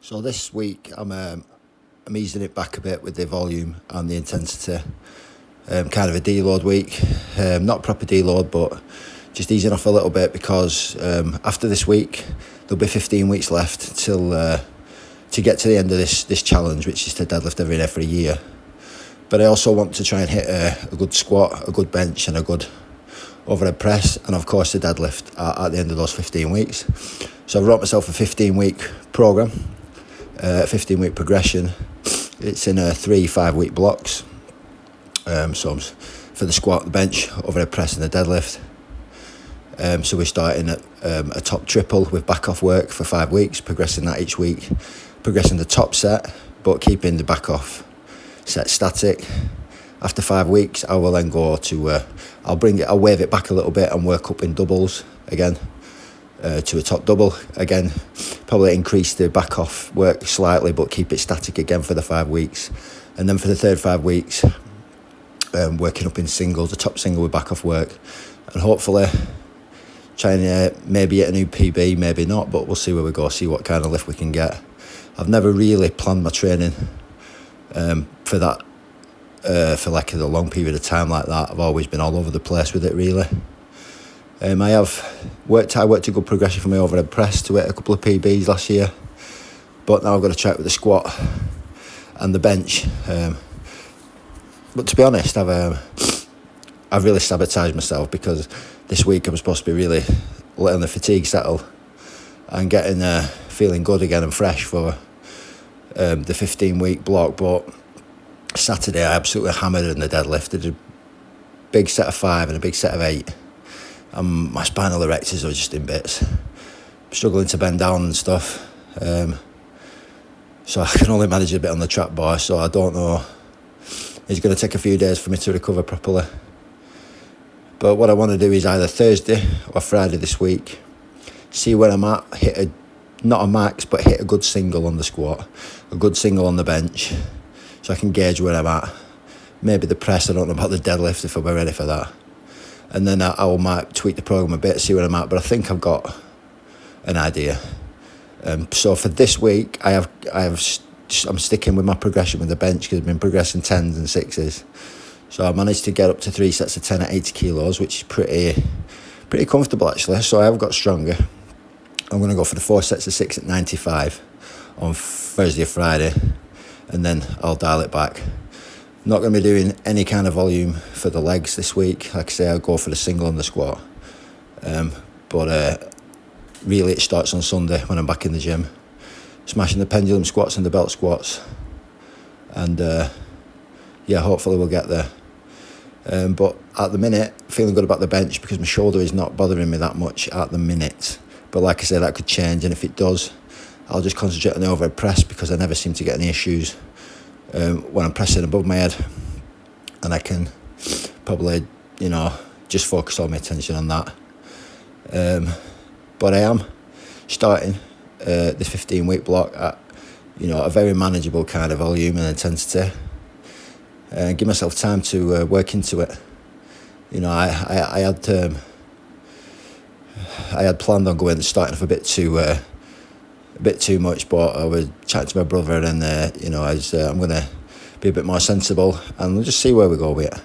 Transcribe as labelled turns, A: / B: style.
A: So this week I'm easing it back a bit with the volume and the intensity. Kind of a deload week, not proper deload, but just easing off a little bit because after this week there'll be 15 weeks left till to get to the end of this challenge, which is to deadlift every day for a year. But I also want to try and hit a good squat, a good bench, and a good overhead press, and of course the deadlift at the end of those 15 weeks. So I wrote myself a 15-week program, a 15-week progression. It's in 3-5 week blocks. So for the squat, the bench, overhead press, and the deadlift. So we're starting at a top triple with back off work for 5 weeks, progressing that each week, progressing the top set, but keeping the back off set static. After 5 weeks, I will then go to I'll wave it back a little bit and work up in doubles again, to a top double again. Probably increase the back off work slightly, but keep it static again for the 5 weeks. And then for the third 5 weeks, working up in singles, a top single with back off work, and hopefully trying to maybe hit a new PB, maybe not, but we'll see where we go, see what kind of lift we can get. I've never really planned my training for that, for like a long period of time like that. I've always been all over the place with it, really. I worked a good progression for my overhead press to hit a couple of PBs last year, but now I've got to try it with the squat and the bench. But to be honest, I've really sabotaged myself because this week I'm supposed to be really letting the fatigue settle and getting feeling good again and fresh for the 15-week block. But Saturday I absolutely hammered in the deadlift. Did a big set of 5 and a big set of 8. And my spinal erectors are just in bits. I'm struggling to bend down and stuff. So I can only manage a bit on the trap bar, so I don't know. It's going to take a few days for me to recover properly. But what I want to do is either Thursday or Friday this week, see where I'm at, hit not a max, but hit a good single on the squat, a good single on the bench, so I can gauge where I'm at. Maybe the press, I don't know about the deadlift if I'm ready for that. And then I might tweak the program a bit, see where I'm at, but I think I've got an idea. So for this week, I'm sticking with my progression with the bench because I've been progressing 10s and 6s. So I managed to get up to 3 sets of 10 at 80 kilos, which is pretty comfortable actually. So I have got stronger. I'm going to go for the 4 sets of 6 at 95 on Thursday or Friday, and then I'll dial it back. Not going to be doing any kind of volume for the legs this week. Like I say, I'll go for the single and the squat. But really it starts on Sunday when I'm back in the gym, smashing the pendulum squats and the belt squats. And yeah, hopefully we'll get there. But at the minute, feeling good about the bench because my shoulder is not bothering me that much at the minute. But like I say, that could change, and if it does, I'll just concentrate on the overhead press because I never seem to get any issues when I'm pressing above my head, and I can probably, just focus all my attention on that. But I am starting this 15-week block at, a very manageable kind of volume and intensity. Give myself time to work into it. I had planned on starting off a bit too much, but I was chatting to my brother, and I'm going to be a bit more sensible, and we'll just see where we go with it.